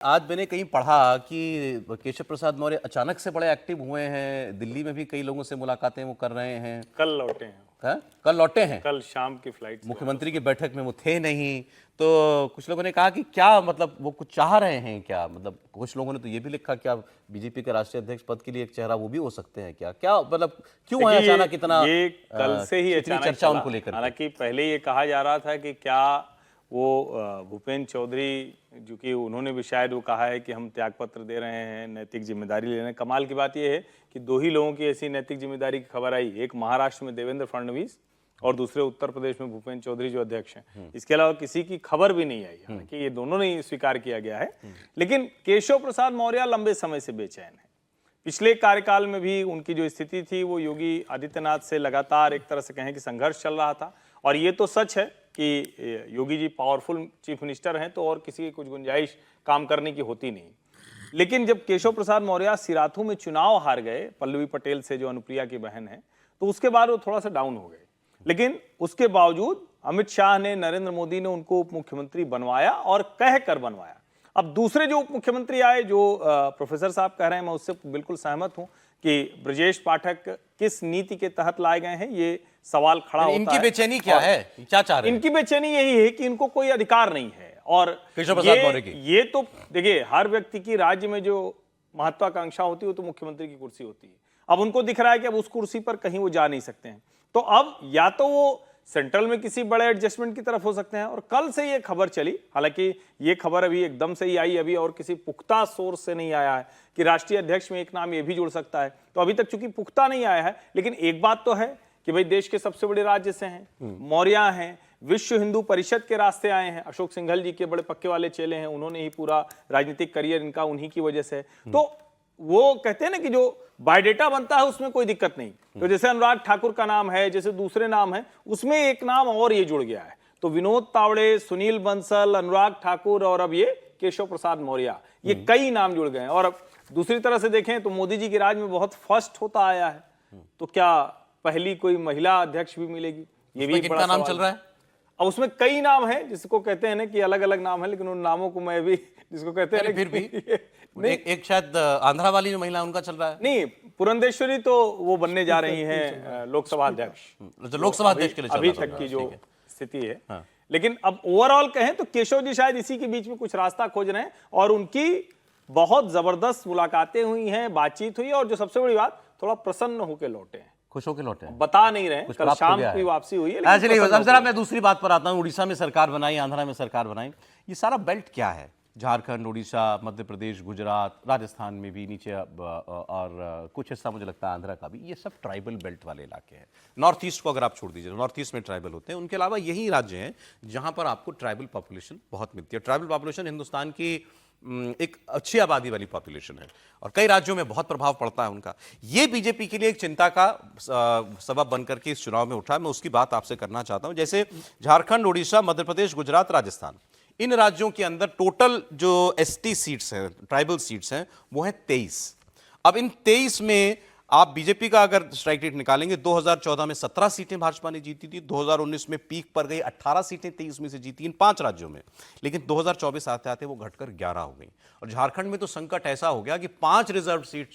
आज मैंने कहीं पढ़ा कि केशव प्रसाद मौर्य अचानक से बड़े एक्टिव हुए हैं, दिल्ली में भी कई लोगों से मुलाकातें वो कर रहे हैं। कल लौटे हैं। कल लौटे हैं। कल शाम की फ्लाइट। मुख्यमंत्री की बैठक में वो थे नहीं, तो कुछ लोगों ने कहा कि क्या मतलब वो कुछ चाह रहे हैं क्या, मतलब कुछ लोगों ने तो ये भी लिखा क्या बीजेपी के राष्ट्रीय अध्यक्ष पद के लिए एक चेहरा वो भी हो सकते हैं क्या, क्या मतलब क्यों है अचानक इतना, ये कल से ही इतनी अचानक चर्चा उनको लेकर? हालांकि पहले ये कहा जा रहा था कि क्या वो भूपेंद्र चौधरी, जो कि उन्होंने भी शायद वो कहा है कि हम त्यागपत्र दे रहे हैं, नैतिक जिम्मेदारी ले रहे हैं। कमाल की बात यह है कि दो ही लोगों की ऐसी नैतिक जिम्मेदारी की खबर आई, एक महाराष्ट्र में देवेंद्र फडणवीस और दूसरे उत्तर प्रदेश में भूपेंद्र चौधरी जो अध्यक्ष हैं। इसके अलावा किसी की खबर भी नहीं आई, हालांकि ये दोनों ने स्वीकार किया गया है। लेकिन केशव प्रसाद मौर्य लंबे समय से बेचैन है। पिछले कार्यकाल में भी उनकी जो स्थिति थी वो योगी आदित्यनाथ से लगातार एक तरह से कहें कि संघर्ष चल रहा था। और ये तो सच है कि Yogi ji powerful chief minister हैं, तो और किसी की कुछ गुंजाइश काम करने की होती नहीं। लेकिन जब केशव प्रसाद मौर्य सिराथू में चुनाव हार गए पल्लवी पटेल से, जो अनुप्रिया की बहन है, तो उसके बाद वो थोड़ा सा डाउन हो गए। लेकिन उसके बावजूद अमित शाह ने, नरेंद्र मोदी ने उनको उप मुख्यमंत्री बनवाया और कह कर बनवाया। अब दूसरे जो उप मुख्यमंत्री आए, जो प्रोफेसर साहब कह रहे हैं, मैं उससे बिल्कुल सहमत हूं कि ब्रजेश पाठक किस नीति के तहत लाए गए हैं, ये सवाल खड़ा होता है। इनकी बेचैनी क्या है, क्या चाह रहे हैं? इनकी बेचैनी यही है कि इनको कोई अधिकार नहीं है। और केशव प्रसाद मौर्य की ये तो देखिए, हर व्यक्ति की राज्य में जो महत्वाकांक्षा होती है वो तो मुख्यमंत्री की कुर्सी होती है। अब उनको दिख रहा है कि अब उस कुर्सी पर कहीं वो जा नहीं सकते हैं, तो अब या तो वो सेंट्रल में किसी बड़े एडजस्टमेंट की तरफ हो सकते हैं। और कल से ये खबर चली, हालांकि ये खबर अभी एकदम से ही आई अभी, और किसी पुख्ता सोर्स से नहीं आया है कि राष्ट्रीय अध्यक्ष में एक नाम ये भी जुड़ सकता है, तो अभी तक चूंकि पुख्ता नहीं आया है। लेकिन एक बात तो है कि भाई देश के सबसे बड़े राज्य से हैं, मौर्य हैं, विश्व हिंदू परिषद के रास्ते आए हैं, अशोक सिंघल जी के बड़े पक्के वाले चेले हैं, उन्होंने ही पूरा राजनीतिक करियर इनका उन्हीं की वजह से। तो वो कहते हैं ना कि जो बायोडेटा बनता है उसमें कोई दिक्कत नहीं। तो जैसे अनुराग ठाकुर का नाम है, जैसे दूसरे नाम है, उसमें एक नाम और ये जुड़ गया है। तो विनोद तावड़े, सुनील बंसल, अनुराग ठाकुर और अब ये केशव प्रसाद मौर्य, ये कई नाम जुड़ गए हैं। और अब दूसरी तरह से देखें तो मोदी जी के राज में बहुत फर्स्ट होता आया है, तो क्या पहली कोई महिला अध्यक्ष भी मिलेगी, ये भी कितना नाम चल रहा है? अब उसमें कई नाम है, जिसको कहते हैं ना कि अलग अलग नाम है, लेकिन उन नामों को मैं भी, जिसको कहते हैं फिर भी नहीं, एक शायद आंध्रा वाली जो महिला उनका चल रहा है। नहीं, पुरंदेश्वरी तो वो बनने जा रही हैं लोकसभा अध्यक्ष, लोकसभा अध्यक्ष के लिए अभी तक की जो स्थिति है। हाँ। लेकिन अब ओवरऑल कहें तो केशव जी शायद इसी के बीच में कुछ रास्ता खोज रहे हैं, और उनकी बहुत जबरदस्त मुलाकातें हुई हैं, बातचीत हुई, और जो सबसे बड़ी बात, थोड़ा प्रसन्न होकर लौटे हैं, खुश होकर लौटे हैं। बता नहीं रहे, कल शाम की वापसी हुई है। चलिए अब जरा मैं दूसरी बात पर आता हूं। उड़ीसा में सरकार बनाई, आंध्रा में सरकार बनाई, ये सारा बेल्ट क्या है? झारखंड, उड़ीसा, मध्य प्रदेश, गुजरात, राजस्थान में भी नीचे, और कुछ हिस्सा मुझे लगता है आंध्रा का भी, ये सब ट्राइबल बेल्ट वाले इलाके हैं। नॉर्थ ईस्ट को अगर आप छोड़ दीजिए, नॉर्थ ईस्ट में ट्राइबल होते हैं, उनके अलावा यही राज्य हैं जहां पर आपको ट्राइबल पॉपुलेशन बहुत मिलती है। ट्राइबल पॉपुलेशन हिंदुस्तान की एक अच्छी आबादी वाली पॉपुलेशन है, और कई राज्यों में बहुत प्रभाव पड़ता है उनका। ये बीजेपी के लिए एक चिंता का सबब बनकर के इस चुनाव में उठा। मैं उसकी बात आपसे करना चाहता हूं। जैसे झारखंड, उड़ीसा, मध्य प्रदेश, गुजरात, राजस्थान, इन राज्यों के अंदर टोटल जो एसटी सीट्स हैं, ट्राइबल सीट्स हैं, वो हैं 23। अब इन 23 में आप बीजेपी का अगर स्ट्राइक रेट निकालेंगे, 2014 में 17 सीटें भाजपा ने जीती थी, 2019 में पीक पर गई, 18 सीटें 23 में से जीती इन 5 राज्यों में। लेकिन 2024 आते आते वो घटकर 11 हो गई। और झारखंड में तो संकट ऐसा हो गया कि 5 रिजर्व सीट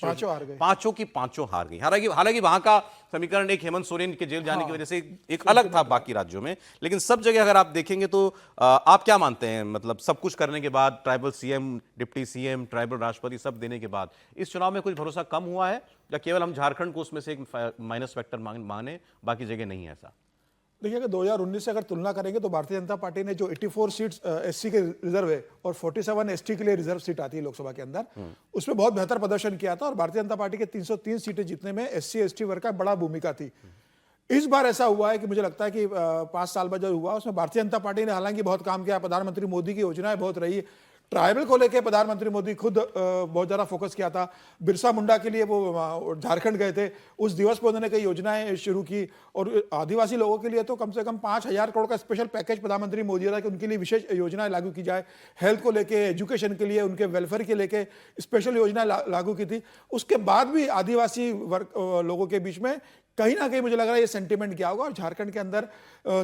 पांचों की पांचों हार गई। हालांकि वहां का समीकरण एक हेमंत सोरेन के जेल जाने की वजह से एक अलग था बाकी राज्यों में, लेकिन सब जगह अगर आप देखेंगे तो आप क्या मानते हैं, मतलब सब कुछ करने के बाद, tribal CM, deputy CM, tribal राष्ट्रपति सब देने के बाद, इस चुनाव में कुछ भरोसा कम हुआ है, या केवल हम झारखंड को उसमें से एक माइनस फैक्टर माने, बाकी जगह नहीं है ऐसा? देखिए, अगर 2019 से अगर तुलना करेंगे तो भारतीय जनता पार्टी ने जो 84 सीट्स एससी के रिजर्व है और 47 एसटी के लिए रिजर्व सीट आती है लोकसभा के अंदर, उसमें बहुत बेहतर प्रदर्शन किया था। और भारतीय जनता पार्टी के 303 सीटें जीतने में एससी एसटी वर्ग का बड़ा भूमिका थी। इस बार ऐसा हुआ है कि मुझे लगता है कि 5 साल बाद जो हुआ उसमें भारतीय जनता पार्टी ने हालांकि बहुत काम किया, प्रधानमंत्री मोदी की योजनाएं बहुत रही, ट्राइबल को लेकर प्रधानमंत्री मोदी खुद बहुत ज़्यादा फोकस किया था। बिरसा मुंडा के लिए वो झारखंड गए थे, उस दिवस पर उन्होंने कई योजनाएं शुरू की। और आदिवासी लोगों के लिए तो कम से कम 5,000 करोड़ का स्पेशल पैकेज प्रधानमंत्री मोदी था कि उनके लिए विशेष योजनाएं लागू की जाए। हेल्थ को लेके, एजुकेशन के लिए, उनके वेलफेयर के लेके स्पेशल योजनाएं लागू की थी। उसके बाद भी आदिवासी वर्ग लोगों के बीच में कहीं ना कहीं मुझे लग रहा है ये सेंटिमेंट क्या होगा। और झारखंड के अंदर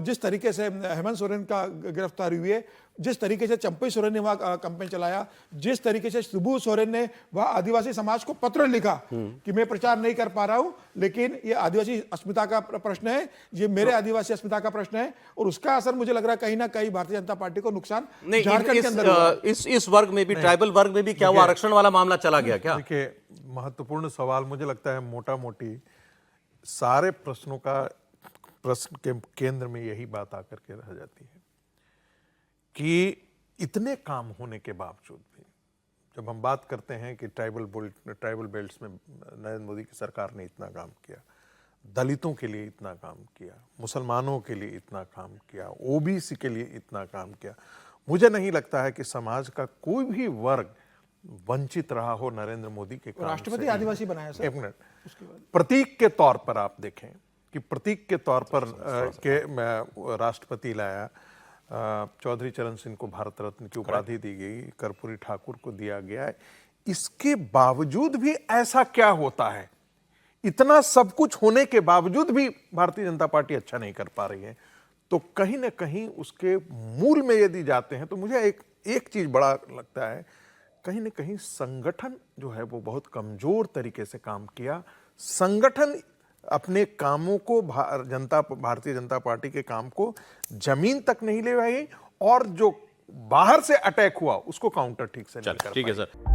जिस तरीके से हेमंत सोरेन का गिरफ्तारी हुई है, जिस तरीके से चंपई सोरेन ने वहां कैंपेन चलाया, जिस तरीके से शिबू सोरेन ने वहां आदिवासी समाज को पत्र लिखा कि मैं प्रचार नहीं कर पा रहा हूं, लेकिन ये आदिवासी अस्मिता का प्रश्न है, ये मेरे आदिवासी अस्मिता का प्रश्न है, और उसका असर मुझे लग रहा है कहीं ना कहीं भारतीय जनता पार्टी को नुकसान नहीं, झारखंड के अंदर हुआ। इस वर्ग में भी, ट्राइबल वर्ग में भी क्या वो आरक्षण वाला मामला चला गया क्या? देखिए, महत्वपूर्ण सवाल मुझे लगता है मोटा मोटी सारे प्रश्नों का प्रश्न के केंद्र में यही बात आकर के रह जाती है कि इतने काम होने के बावजूद भी, जब हम बात करते हैं कि ट्राइबल बेल्ट्स में नरेंद्र मोदी की सरकार ने इतना काम किया, दलितों के लिए इतना काम किया, मुसलमानों के लिए इतना काम किया, ओबीसी के लिए इतना काम किया, मुझे नहीं लगता है कि समाज का कोई भी वर्ग वंचित रहा हो नरेंद्र मोदी के काम राष्ट्रपति से। आदिवासी बनाया सर। एक मिनट, प्रतीक के तौर पर आप देखें कि प्रतीक के तौर पर राष्ट्रपति लाया, चौधरी चरण सिंह को भारत रत्न की उपाधि दी गई, कर्पूरी ठाकुर को दिया गया है। इसके बावजूद भी ऐसा क्या होता है, इतना सब कुछ होने के बावजूद भी भारतीय जनता पार्टी अच्छा नहीं कर पा रही है? तो कहीं ना कहीं उसके मूल में यदि जाते हैं तो मुझे एक चीज बड़ा लगता है, कहीं ना कहीं संगठन जो है वो बहुत कमजोर तरीके से काम किया। संगठन अपने कामों को भारतीय जनता पार्टी के काम को जमीन तक नहीं ले पाई, और जो बाहर से अटैक हुआ उसको काउंटर ठीक से नहीं कर पाई। ठीक है सर।